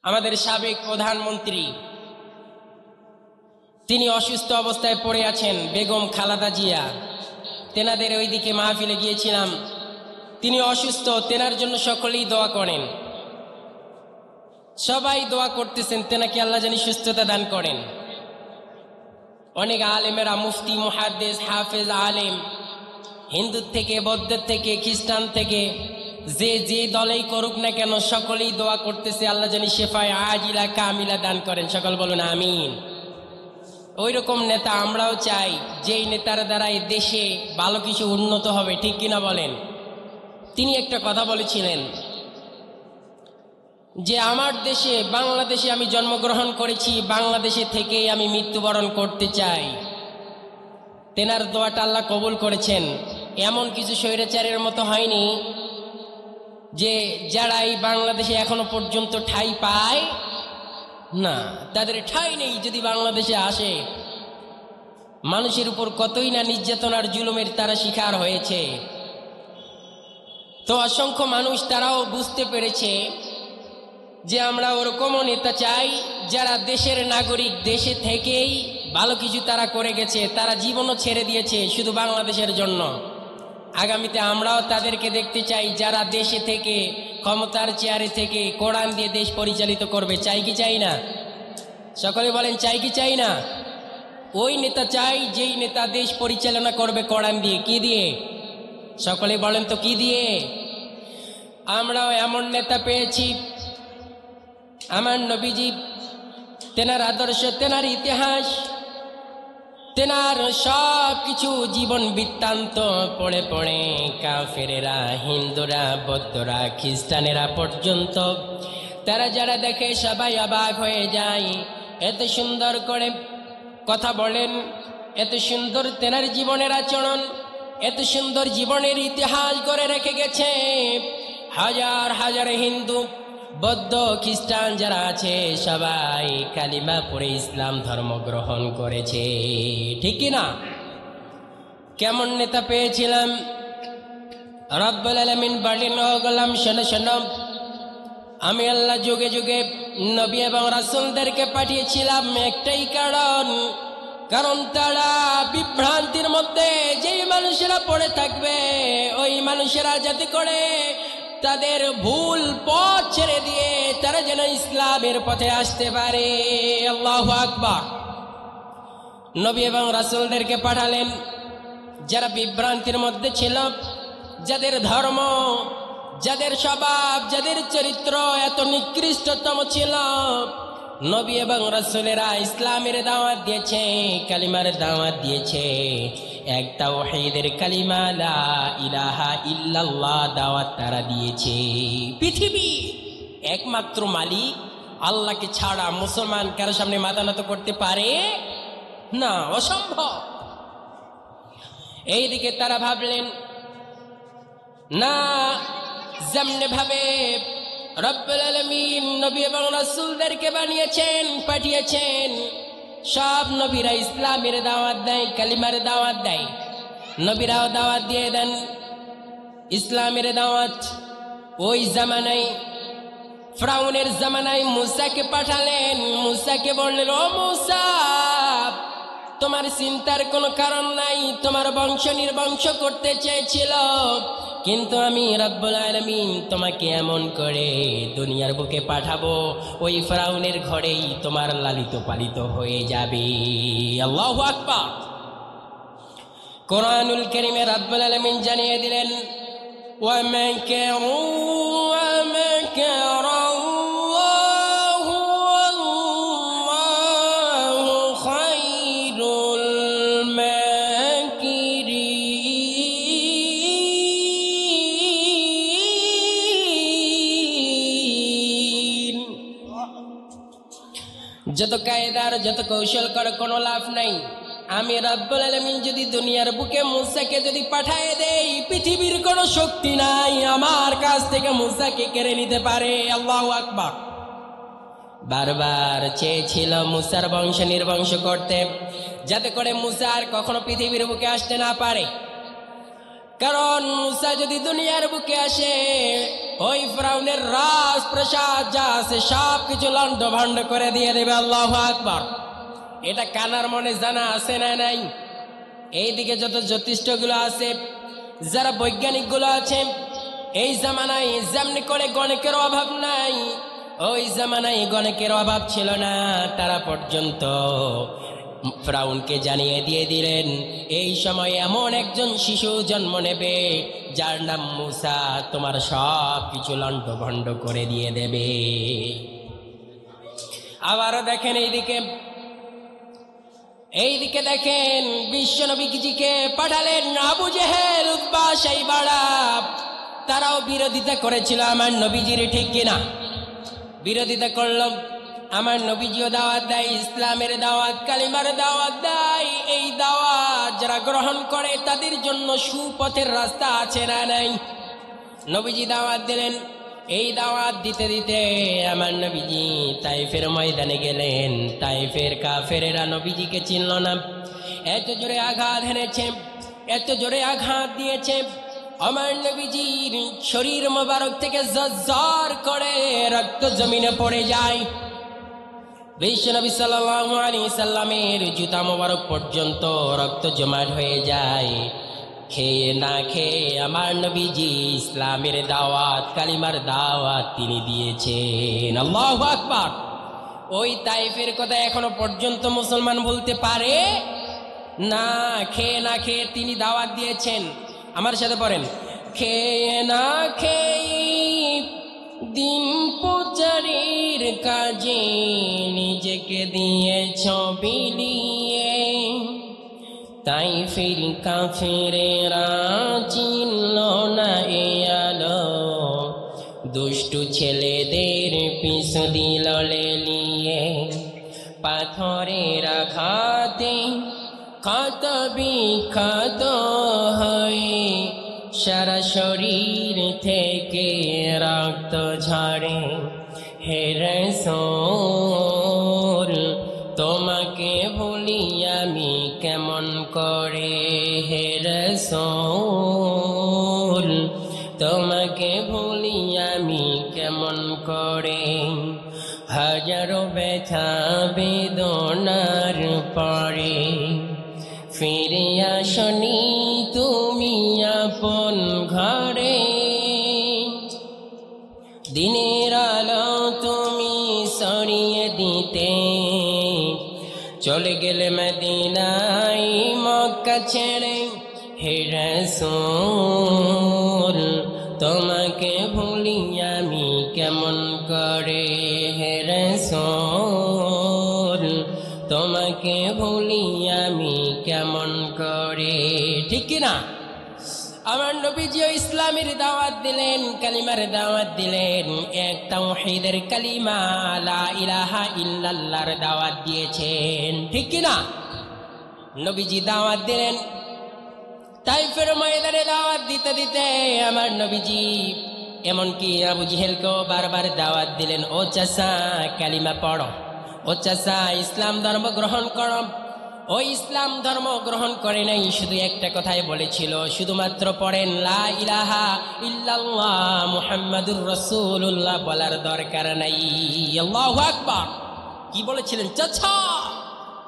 আমাদের সাবেক প্রধানমন্ত্রী তিনি অসুস্থ অবস্থায় পড়ে আছেন, বেগম খালেদা জিয়া। তেনাদের ওইদিকে মাহফিলে গিয়েছিলাম। তিনি অসুস্থ, তেনার জন্য সকলেই দোয়া করেন, সবাই দোয়া করতেছেন তেনাকে আল্লাহ জানি সুস্থতা দান করেন। অনেক আলেমেরা, মুফতি, মুহাদ্দিস, হাফেজ, আলেম, হিন্দু থেকে, বৌদ্ধ থেকে, খ্রিস্টান থেকে, যে দলেই করুক না কেন সকলেই দোয়া করতেছে আল্লাহ জানি শেফায়ে আজিলা কামিলা দান করেন। সকল বলুন আমিন। ওই রকম নেতা আমরাও চাই, যেই নেতার দ্বারা এই দেশে ভালো কিছু উন্নত হবে, ঠিক কিনা বলেন? তিনি একটা কথা বলেছিলেন যে আমার দেশে, বাংলাদেশে আমি জন্মগ্রহণ করেছি, বাংলাদেশে থেকেই আমি মৃত্যুবরণ করতে চাই। তেনার দোয়াটা আল্লাহ কবুল করেছেন। এমন কিছু স্বৈরাচারের মতো হয়নি যে যারা এই বাংলাদেশে এখনো পর্যন্ত ঠাঁই পায় না, তাদের ঠাঁই নেই যদি বাংলাদেশে আসে। মানুষের উপর কতই না নির্যাতনার জুলুমের তারা শিকার হয়েছে। তো অসংখ্য মানুষ তারাও বুঝতে পেরেছে যে আমরা ওরকমও নেতা চাই যারা দেশের নাগরিক, দেশে থেকেই ভালো কিছু তারা করে গেছে, তারা জীবনও ছেড়ে দিয়েছে শুধু বাংলাদেশের জন্য। আগামীতে আমরাও তাদেরকে দেখতে চাই যারা দেশে থেকে, ক্ষমতার চেয়ারে থেকে কোরআন দিয়ে দেশ পরিচালিত করবে। চাই কি চাই না? সকলে বলেন চাই কি চাই না? ওই নেতা চাই যেই নেতা দেশ পরিচালনা করবে কোরআন দিয়ে। কি দিয়ে? সকলে বলেন তো কি দিয়ে? আমরাও এমন নেতা পেয়েছি। আমার নবীজি, তেনার আদর্শ, তেনার ইতিহাস, তেনার সব কিছু জীবন বৃত্তান্ত পড়ে পড়ে কাফেরেরা, হিন্দুরা, বৌদ্ধরা, খ্রিস্টানেরা পর্যন্ত তারা যারা দেখে সবাই অবাক হয়ে যায়। এত সুন্দর করে কথা বলেন, এত সুন্দর তেনার জীবনের আচরণ, এত সুন্দর জীবনের ইতিহাস করে রেখে গেছে। হাজার হাজার হিন্দু, বৌদ্ধ, খ্রিস্টান যারা আছে সবাই কালিমা পড়ে ইসলাম ধর্ম গ্রহণ করেছে, ঠিক কিনা? কেমন নেতা পেয়েছিলাম? রব্বুল আলামিন বলেন, ও গোলাম শোনো শোনো, আমি আল্লাহ যুগে যুগে নবী এবং রাসূলদেরকে পাঠিয়েছিলাম একটাই কারণ তারা বিভ্রান্তির মধ্যে যেই মানুষেরা পড়ে থাকবে, ওই মানুষেরা যাতে করে তাদের ভুল পথ ছেড়ে দিয়ে তারা যেন ইসলামের পথে আসতে পারে। আল্লাহু আকবার। নবী এবং রাসূলদেরকে পাঠালেন যারা বিভ্রান্তির মধ্যে ছিল, যাদের ধর্ম, যাদের স্বভাব, যাদের চরিত্র এত নিকৃষ্টতম ছিল। নবী এবং রাসূলেরা ইসলামের দাওয়াত দিয়েছে, কালিমার দাওয়াত দিয়েছে, এক তাওহীদের কালিমা লা ইলাহা ইল্লাল্লাহ দাওয়াত তারা দিয়েছে। পৃথিবী একমাত্র মালিক আল্লাহকে ছাড়া মুসলমান কারো সামনে মাথা নত করতে পারে না, অসম্ভব। এইদিকে তারা ভাবলেন না, যেমনে ভাবে রব্বুল আলামিন নবী এবং রাসূলদেরকে বানিয়েছেন, পাঠিয়েছেন, সব নবীরা ইসলামের দাওয়াত দেয়, কালিমার দাওয়াত দেয়। নবীরাও দাওয়াত দিয়ে দেন ইসলামের দাওয়াত। ওই জামানায়, ফিরআউনের জামানায় মুসাকে পাঠালেন। মুসাকে বললেন, ও মুসা, তোমার চিন্তার কোনো কারণ নাই, তোমার বংশ নির্বংশ করতে চেয়েছিল, কিন্তু আমি রব্বুল আলামিন তোমাকে এমন করে দুনিয়ার বুকে পাঠাবো, ওই ফিরআউনের ঘরেই তোমার লালিত পালিত হয়ে যাবে। আল্লাহু আকবার। কোরআনুল কারীমে রব্বুল আলামিন জানিয়ে দিলেন, ওয়া মাকারু ওয়া মাকারাল্লাহু ওয়াল্লাহু খায়রুল মাকিরিন। যত কায়দার, যত কৌশল করে কোনো লাভ নাই। আমি রব্বুল আলামিন যদি দুনিয়ার বুকে মুসাকে যদি পাঠায় দেই, পৃথিবীর কোনো শক্তি নাই আমার কাছ থেকে মুসাকে কেড়ে নিতে পারে। আল্লাহু আকবার। বারবার চেয়েছিল মুসার বংশ নির্বংশ করতে, যাতে করে মুসা আর কখনো পৃথিবীর বুকে আসতে না পারে। কারণ মুসা যদি দুনিয়ার বুকে আসে, ওই ফিরআউনের রাজপ্রাসাদ যা আছে সব কিছু লণ্ডভণ্ড করে দিয়ে দেবে। আল্লাহু আকবার। এটা কানার মনে জানা আছে না নাই? এইদিকে যত জ্যোতিষগুলো আছে, যারা বৈজ্ঞানিকগুলো আছে, এই জামানায় যেমনি করে গণকের অভাব নাই, ওই জামানায় গণকের অভাব ছিল না। তারা পর্যন্ত ফিরআউনকে জানিয়ে দিয়ে দিলেন এই সময় এমন একজন শিশু জন্ম নেবে যার নাম মুসা, তোমার সব কিছু লণ্ডভণ্ড করে দিয়ে দেবে। আবারও দেখেন এইদিকে দেখেন বিশ্বনবীজিকে পাঠালেন আবু জেহেল, উতবা, শাইবারা। তারাও বিরোধিতা করেছিল আমার নবীজির, ঠিক কিনা? বিরোধিতা করল। আমার নবীজিও দাওয়াত দেয়, ইসলামের দাওয়াত, কালিমার দাওয়াত দেয়। এই দাওয়াত যারা গ্রহণ করে তাদের জন্য সুপথের রাস্তা আছে না নাই? নবীজি দাওয়াত দিলেন। এই দাওয়াত দিতে দিতে আমার নবীজি তাইফের ময়দানে গেলেন। তাইফের কাফেরেরা নবীজিকে চিনল না। এত জোরে আঘাত হেনেছে, এত জোরে আঘাত দিয়েছে, আমার নবীজির শরীর মোবারক থেকে ঝরঝর করে রক্ত জমিনে পড়ে যায়। বিশ্বনবী সাল্লাল্লাহু আলাইহি সাল্লামের জুতা মোবারক পর্যন্ত রক্ত জমাট হয়ে যায়। খেয়ে না খেয়ে আমার নবীজি ইসলামের দাওয়াত, কালিমার দাওয়াত তিনি দিয়েছেন। আল্লাহু আকবার। ওই তাইফের কথা এখনো পর্যন্ত মুসলমান বলতে পারে না। খেয়ে না খেয়ে তিনি দাওয়াত দিয়েছেন। আমার সাথে পড়েন, খেয়ে না খেয়ে দিন পূজারীর কাজে নিজেকে দিয়েছ বিলিয়ে। তাইফের কাফেরেরা চিনল না এ আলো, দুষ্টু ছেলেদের পিছু দিল লেলিয়ে। পাথরের আঘাতে ক্ষত বিক্ষত হয়ে সারা শরীর থেকে রক্ত ঝরে। হে রাসূল, তোমাকে ভুলি আমি কেমন করে। হে রাসূল, তোমাকে ভুলি আমি কেমন করে। হাজারো ব্যথা বেদনার পরে ফিরে আসনি তুমি আপন ঘরে। দিনের আলো তুমি সরিয়ে দিতে চলে গেলে মদিনায় মক্কা ছেড়ে। হে রাসূল, তোমাকে ভুলি আমি কেমন করে। হে রাসূল, তোমাকে ভুলি আমি কেমন করে। ঠিক কিনা? আমার নবীজি ইসলামের দাওয়াত দিলেন, কালিমার দাওয়াত দিলেন। এক তাওহীদের কালিমা লা ইলাহা ইল্লাল্লাহর দাওয়াত দিয়েছেন, ঠিক কিনা? নবীজি দাওয়াত দিলেন। তাইফের ময়দানে দাওয়াত দিতে দিতে আমার নবীজি এমনকি আবু জেহেলকেও বারবার দাওয়াত দিলেন, ও চাচা কালিমা পড়ো, ও চাচা ইসলাম ধর্ম গ্রহণ করো। ওই ইসলাম ধর্ম গ্রহণ করে নাই, শুধু একটা কথাই বলেছিল, শুধুমাত্র পড়েন লা ইলাহা ইল্লাল্লাহ মুহাম্মাদুর রাসূলুল্লাহ, বলার দরকার নাই। আল্লাহু আকবার। কি বলেছিলেন? চাচা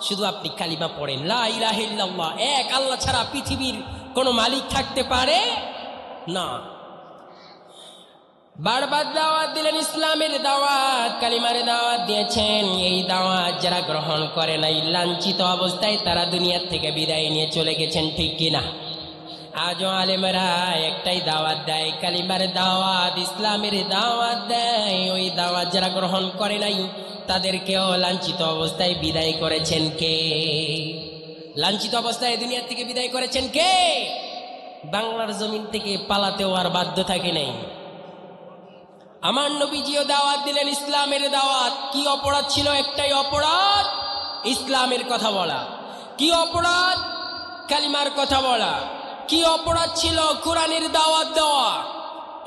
শুধু আপনি কালিমা পড়েন, লা ইলাহা ইল্লাল্লাহ, এক আল্লাহ ছাড়া পৃথিবীর কোনো মালিক থাকতে পারে না। বারবার দাওয়াত দিলেন, ইসলামের দাওয়াত, কালিমার দাওয়াত দিয়েছেন। এই দাওয়াত যারা গ্রহণ করে নাই, লাঞ্ছিত অবস্থায় তারা দুনিয়ার থেকে বিদায় নিয়ে চলে গেছেন, ঠিক কিনা? আজও আলেমরা একটাই দাওয়াত দেয়, কালিমার দাওয়াত, ইসলামের দাওয়াত দেয়। ওই দাওয়াত যারা গ্রহণ করে নাই তাদেরকেও লাঞ্ছিত অবস্থায় বিদায় করেছেন কে? লাঞ্ছিত অবস্থায় দুনিয়ার থেকে বিদায় করেছেন কে? বাংলার জমিন থেকে পালাতেও আর বাধ্য থাকে নাই। আমার নবীজিও দাওয়াত দিলেন, ইসলামের দাওয়াত। কি অপরাধ ছিল? একটাই অপরাধ, ইসলামের কথা বলা। কি অপরাধ? কালিমার কথা বলা। কি অপরাধ ছিল? কোরআনের দাওয়াত দেওয়া।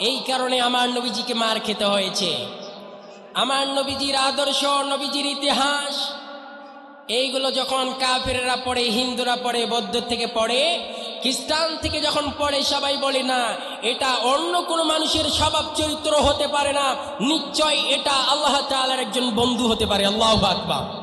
এই কারণে আমার নবীজিকে মার খেতে হয়েছে। আমার নবীজির আদর্শ, নবীজির ইতিহাস, এইগুলো যখন কাফেররা পড়ে, হিন্দুরা পড়ে, বৌদ্ধ থেকে পড়ে, খ্রিস্টান থেকে যখন পড়ে সবাই বলে না এটা অন্য কোনো মানুষের স্বভাব চরিত্র হতে পারে না, নিশ্চয় এটা আল্লাহ তাআলার একজন বন্ধু হতে পারে। আল্লাহু আকবার।